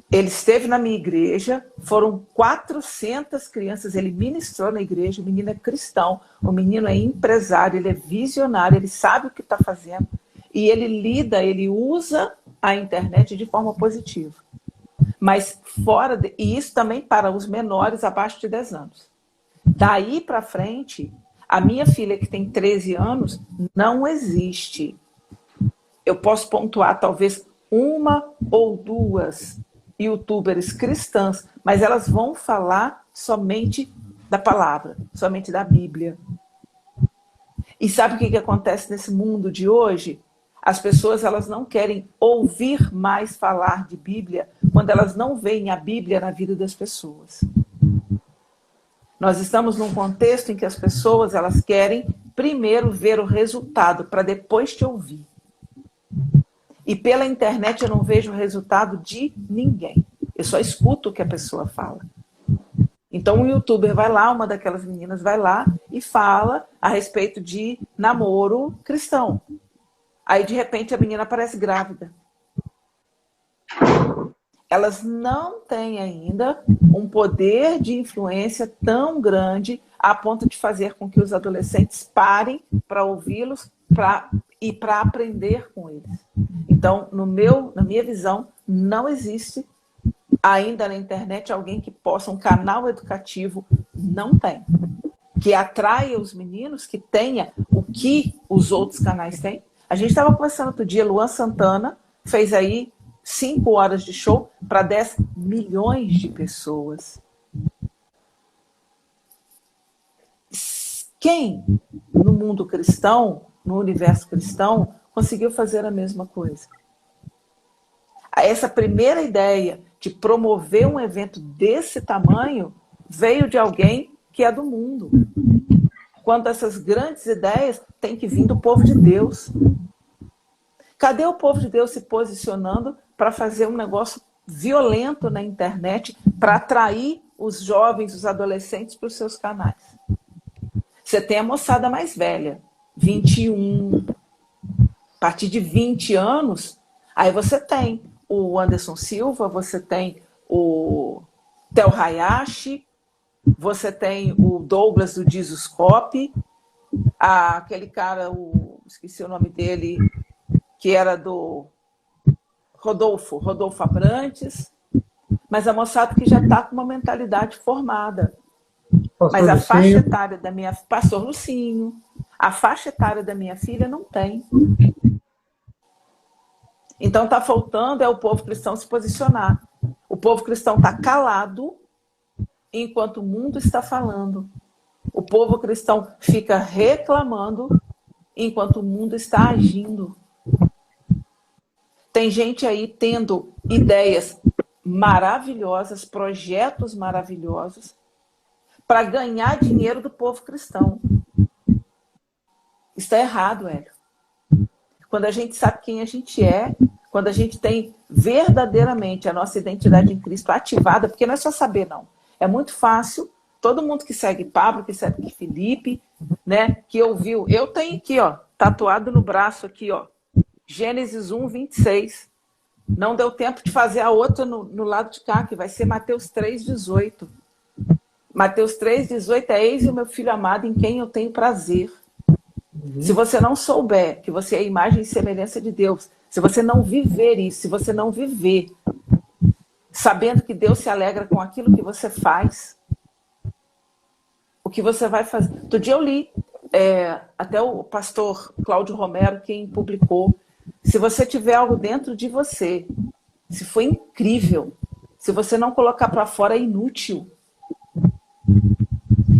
Ele esteve na minha igreja, foram 400 crianças, ele ministrou na igreja. O menino é cristão, o menino é empresário, ele é visionário, ele sabe o que está fazendo. E ele usa a internet de forma positiva. Mas e isso também para os menores abaixo de 10 anos. Daí para frente, a minha filha, que tem 13 anos, não existe. Eu posso pontuar talvez uma ou duas youtubers cristãs, mas elas vão falar somente da palavra, somente da Bíblia. E sabe o que acontece nesse mundo de hoje? As pessoas, elas não querem ouvir mais falar de Bíblia quando elas não veem a Bíblia na vida das pessoas. Nós estamos num contexto em que as pessoas, elas querem primeiro ver o resultado para depois te ouvir. E pela internet eu não vejo o resultado de ninguém. Eu só escuto o que a pessoa fala. Então um youtuber vai lá, uma daquelas meninas vai lá e fala a respeito de namoro cristão. Aí de repente a menina aparece grávida. Elas não têm ainda um poder de influência tão grande a ponto de fazer com que os adolescentes parem para ouvi-los e para aprender com eles. Então, na minha visão, não existe ainda na internet alguém que possa, um canal educativo, não tem, que atraia os meninos, que tenha o que os outros canais têm. A gente estava conversando outro dia, Luan Santana fez aí 5 horas de show para 10 milhões de pessoas. Quem no mundo cristão, no universo cristão, conseguiu fazer a mesma coisa? Essa primeira ideia de promover um evento desse tamanho veio de alguém que é do mundo. Quando essas grandes ideias têm que vir do povo de Deus. Cadê o povo de Deus se posicionando para fazer um negócio violento na internet para atrair os jovens, os adolescentes para os seus canais? Você tem a moçada mais velha, 21, a partir de 20 anos, aí você tem o Anderson Silva, você tem o Theo Hayashi, você tem o Douglas do Dizoscope, aquele cara, esqueci o nome dele, que era do Rodolfo Abrantes, mas a moçada que já está com uma mentalidade formada. Pastor Mas a Lucinho. faixa etária da minha... Pastor Lucinho. A faixa etária da minha filha não tem. Então está faltando o povo cristão se posicionar. O povo cristão está calado enquanto o mundo está falando. O povo cristão fica reclamando enquanto o mundo está agindo. Tem gente aí tendo ideias maravilhosas, projetos maravilhosos, para ganhar dinheiro do povo cristão. Está errado, Hélio. Quando a gente sabe quem a gente é, quando a gente tem verdadeiramente a nossa identidade em Cristo ativada, porque não é só saber, não. É muito fácil. Todo mundo que segue Pablo, que segue Felipe, né, que ouviu. Eu tenho aqui, ó, tatuado no braço aqui, ó, Gênesis 1, 26. Não deu tempo de fazer a outra no lado de cá, que vai ser Mateus 3, 18. Mateus 3, 18 é: eis o meu filho amado em quem eu tenho prazer. Se você não souber que você é a imagem e semelhança de Deus, se você não viver isso, se você não viver sabendo que Deus se alegra com aquilo que você faz, o que você vai fazer? Outro dia eu li, até o pastor Cláudio Romero, quem publicou, se você tiver algo dentro de você, se for incrível, se você não colocar para fora, é inútil.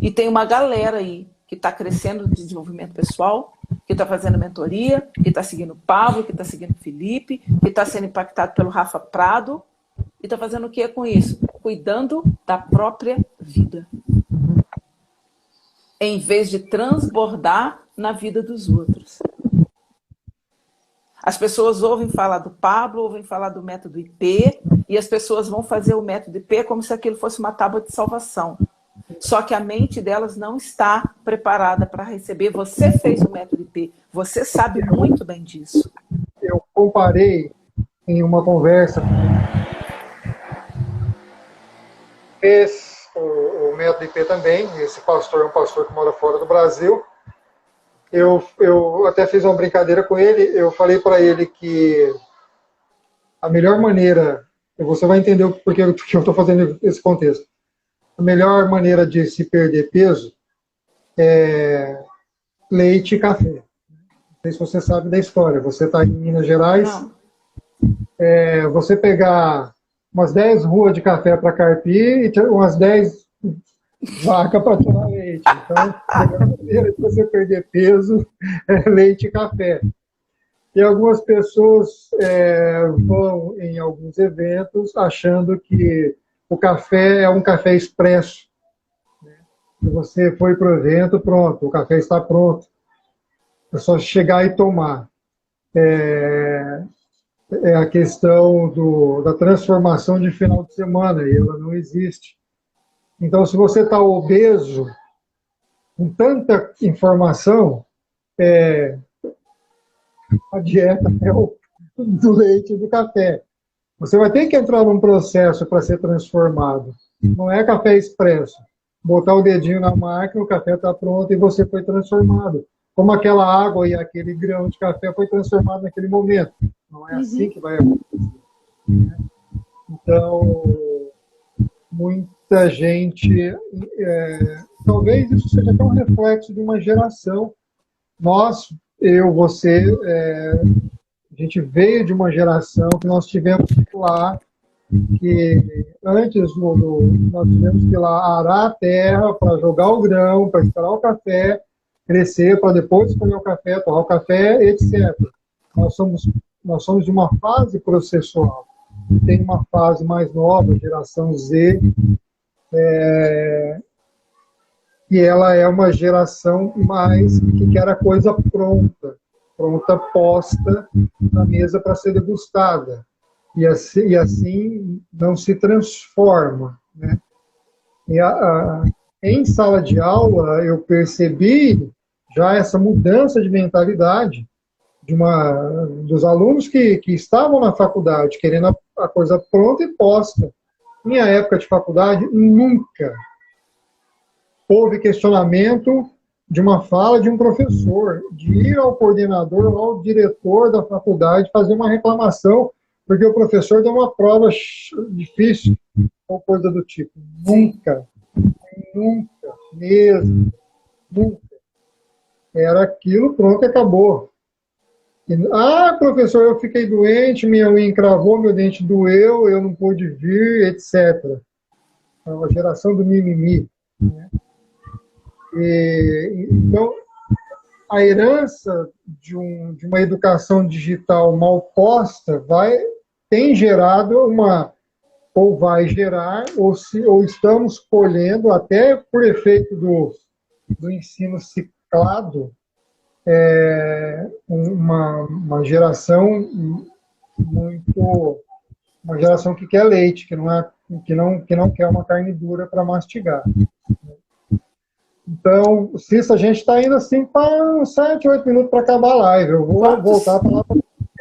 E tem uma galera aí que está crescendo de desenvolvimento pessoal, que está fazendo mentoria, que está seguindo o Pablo, que está seguindo o Felipe, que está sendo impactado pelo Rafa Prado, e está fazendo o que com isso? Cuidando da própria vida. Em vez de transbordar na vida dos outros. As pessoas ouvem falar do Pablo, ouvem falar do método IP, e as pessoas vão fazer o método IP como se aquilo fosse uma tábua de salvação. Só que a mente delas não está preparada para receber. Você fez o método IP, você sabe muito bem disso. Eu comparei em uma conversa, fez o método IP também, esse pastor é um pastor que mora fora do Brasil. Eu até fiz uma brincadeira com ele, eu falei para ele que a melhor maneira, e você vai entender por que eu estou fazendo esse contexto, a melhor maneira de se perder peso é leite e café. Não sei se você sabe da história. Você está em Minas Gerais, você pegar umas 10 ruas de café para carpir e umas 10 vacas para tomar leite. Então, a melhor maneira de você perder peso é leite e café. E algumas pessoas vão em alguns eventos achando que o café é um café expresso. Se você foi para o evento, pronto, o café está pronto. É só chegar e tomar. É a questão da transformação de final de semana, e ela não existe. Então, se você está obeso, com tanta informação, a dieta é do leite e do café. Você vai ter que entrar num processo para ser transformado. Não é café expresso. Botar o dedinho na máquina, o café está pronto e você foi transformado. Como aquela água e aquele grão de café foi transformado naquele momento. Não é assim que vai acontecer. Então, muita gente... talvez isso seja até um reflexo de uma geração. Nós, eu, você, a gente veio de uma geração que nós tivemos que ir lá, que antes nós tivemos que ir lá arar a terra para jogar o grão, para esperar o café crescer, para depois comer o café, torrar o café, etc. Nós somos de uma fase processual. Tem uma fase mais nova, geração Z, e ela é uma geração mais que quer a coisa pronta, posta na mesa para ser degustada. E assim não se transforma. Né? Em sala de aula, eu percebi já essa mudança de mentalidade dos alunos que estavam na faculdade, querendo a coisa pronta e posta. Minha época de faculdade, nunca houve questionamento de uma fala de um professor, de ir ao coordenador, ao diretor da faculdade, fazer uma reclamação, porque o professor deu uma prova difícil, ou coisa do tipo. Nunca mesmo, nunca. Era aquilo, pronto, acabou. Professor, eu fiquei doente, minha unha encravou, meu dente doeu, eu não pude vir, etc. É uma geração do mimimi. Né? Então, a herança de uma educação digital mal posta tem gerado ou vai gerar, ou estamos colhendo, até por efeito do ensino ciclado, uma geração uma geração que quer leite, que não quer uma carne dura para mastigar. Então, Cissa, a gente está indo assim para uns 7, 8 minutos para acabar a live. Eu vou voltar para lá para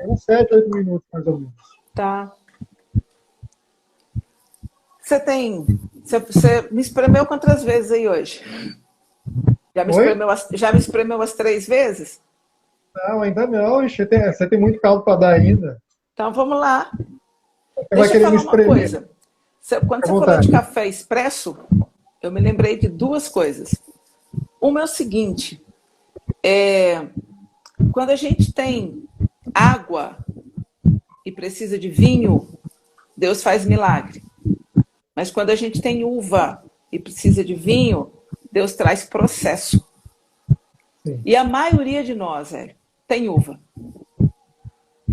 uns 7, 8 minutos, mais ou menos. Tá. Você me espremeu quantas vezes aí hoje? Já me espremeu as 3 vezes? Não, ainda não. Você tem muito caldo para dar ainda. Então, vamos lá. Deixa eu falar uma coisa. Quando você falou de café expresso, eu me lembrei de 2 coisas. Uma é o seguinte, quando a gente tem água e precisa de vinho, Deus faz milagre. Mas quando a gente tem uva e precisa de vinho, Deus traz processo. Sim. E a maioria de nós, tem uva.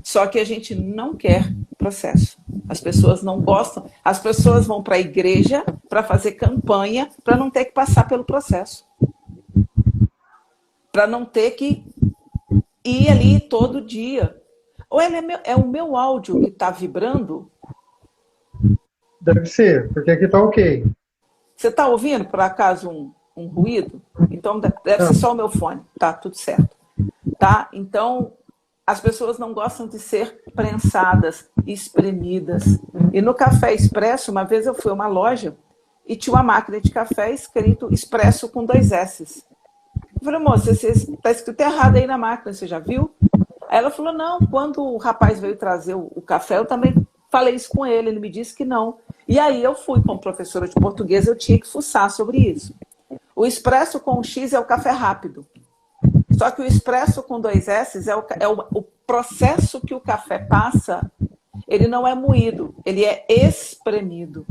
Só que a gente não quer processo. As pessoas não gostam. As pessoas vão para a igreja para fazer campanha, para não ter que passar pelo processo. Para não ter que ir ali todo dia. Ou é o meu áudio que está vibrando? Deve ser, porque aqui está ok. Você está ouvindo, por acaso, um ruído? Então, deve ser só o meu fone. Tá, tudo certo. Tá? Então, as pessoas não gostam de ser prensadas, espremidas. E no Café Expresso, uma vez eu fui a uma loja e tinha uma máquina de café escrito Expresso com 2 S's. Eu falei, moça, está escrito errado aí na máquina, você já viu? Aí ela falou, não, quando o rapaz veio trazer o café, eu também falei isso com ele me disse que não. E aí eu fui, como professora de português, eu tinha que fuçar sobre isso. O expresso com X é o café rápido. Só que o expresso com 2 S o processo que o café passa, ele não é moído, ele é espremido.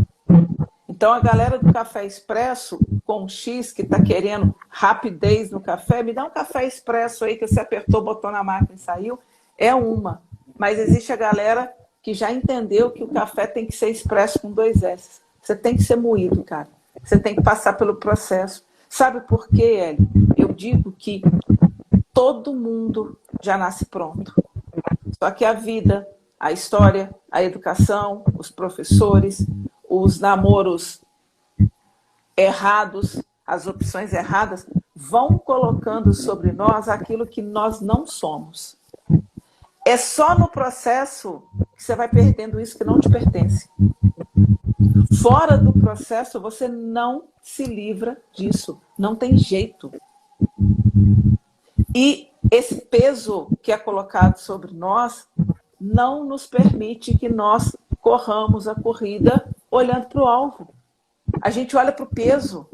Então a galera do café expresso com X, que está querendo rapidez no café, me dá um café expresso aí que você apertou, botou na máquina e saiu, é uma. Mas existe a galera que já entendeu que o café tem que ser expresso com 2 S. Você tem que ser moído, cara. Você tem que passar pelo processo. Sabe por quê, Hélio? Eu digo que todo mundo já nasce pronto. Só que a vida, a história, a educação, os professores, os namoros errados, as opções erradas, vão colocando sobre nós aquilo que nós não somos. É só no processo que você vai perdendo isso que não te pertence. Fora do processo, você não se livra disso. Não tem jeito. E esse peso que é colocado sobre nós não nos permite que nós corramos a corrida olhando para o alvo. A gente olha para o peso.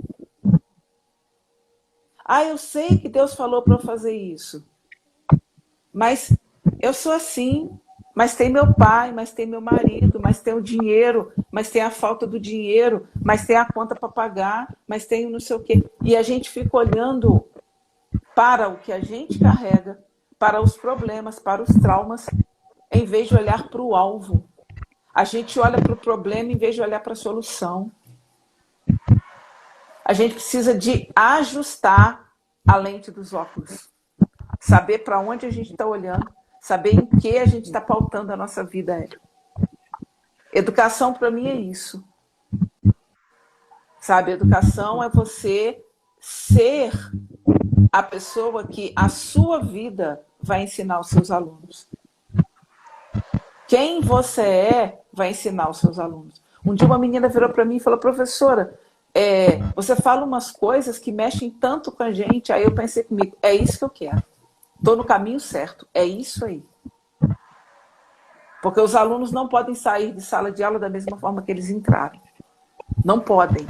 Ah, eu sei que Deus falou para eu fazer isso. Mas eu sou assim. Mas tem meu pai, mas tem meu marido, mas tem o dinheiro, mas tem a falta do dinheiro, mas tem a conta para pagar, mas tem o não sei o quê. E a gente fica olhando para o que a gente carrega, para os problemas, para os traumas, em vez de olhar para o alvo. A gente olha para o problema em vez de olhar para a solução. A gente precisa de ajustar a lente dos óculos. Saber para onde a gente está olhando, saber em que a gente está pautando a nossa vida, Hélio. Educação, para mim, é isso. Sabe, educação é você ser a pessoa que a sua vida vai ensinar aos seus alunos. Quem você é vai ensinar aos seus alunos. Um dia uma menina virou para mim e falou, professora, você fala umas coisas que mexem tanto com a gente. Aí eu pensei comigo, é isso que eu quero. Estou no caminho certo, é isso aí. Porque os alunos não podem sair de sala de aula da mesma forma que eles entraram. Não podem.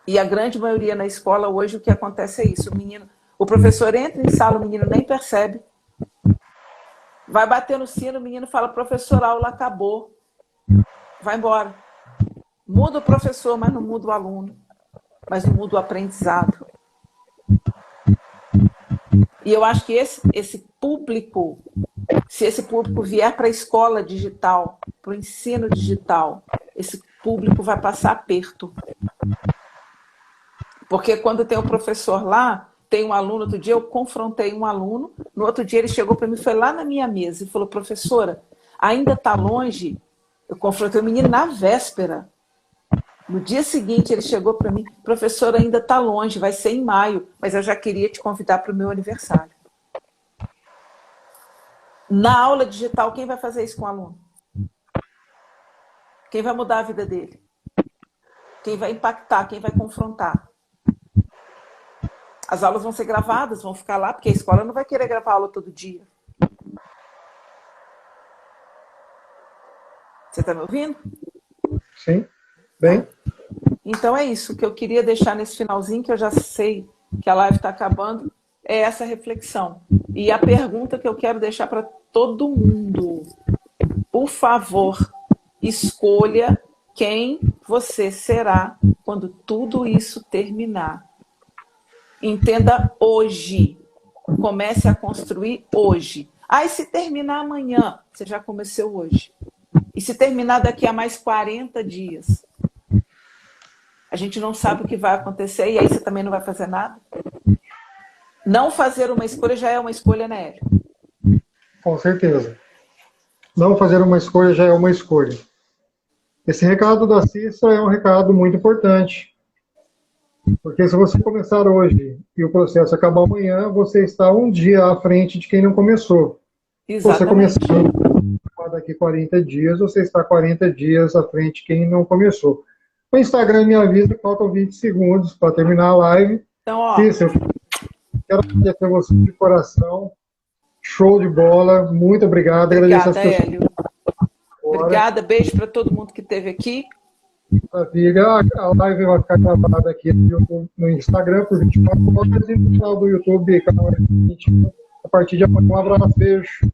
E a grande maioria na escola hoje o que acontece é isso. O professor entra em sala, o menino nem percebe. Vai bater no sino, o menino fala, professor, a aula acabou. Vai embora. Muda o professor, mas não muda o aluno. Mas não muda o aprendizado. E eu acho que esse público, se esse público vier para a escola digital, para o ensino digital, esse público vai passar aperto. Porque quando tem o professor lá, tem um aluno, outro dia eu confrontei um aluno, no outro dia ele chegou para mim, foi lá na minha mesa e falou, professora, ainda está longe? Eu confrontei o menino na véspera. No dia seguinte ele chegou para mim, professora, ainda está longe, vai ser em maio, mas eu já queria te convidar para o meu aniversário. Na aula digital, quem vai fazer isso com o aluno? Quem vai mudar a vida dele? Quem vai impactar? Quem vai confrontar? As aulas vão ser gravadas, vão ficar lá, porque a escola não vai querer gravar aula todo dia. Você está me ouvindo? Sim, bem. Então é isso que eu queria deixar nesse finalzinho, que eu já sei que a live está acabando, é essa reflexão. E a pergunta que eu quero deixar para todo mundo, por favor, escolha quem você será quando tudo isso terminar. Entenda hoje. Comece a construir hoje. Ah, e se terminar amanhã? Você já começou hoje. E se terminar daqui a mais 40 dias? A gente não sabe o que vai acontecer e aí você também não vai fazer nada? Não fazer uma escolha já é uma escolha, né, Hélio? Com certeza. Não fazer uma escolha já é uma escolha. Esse recado da Cissa é um recado muito importante. Porque se você começar hoje e o processo acabar amanhã, você está um dia à frente de quem não começou. Exatamente. Se você começar daqui 40 dias, você está 40 dias à frente de quem não começou. O Instagram me avisa que faltam 20 segundos para terminar a live. Então, ó. Isso, eu quero agradecer você de coração. Show de bola. Muito obrigado. Obrigada, Hélio. Obrigada, beijo para todo mundo que esteve aqui. Maravilha. A live vai ficar gravada aqui no Instagram por 24 horas e no canal do YouTube, canal a partir de amanhã. Um abraço, beijo.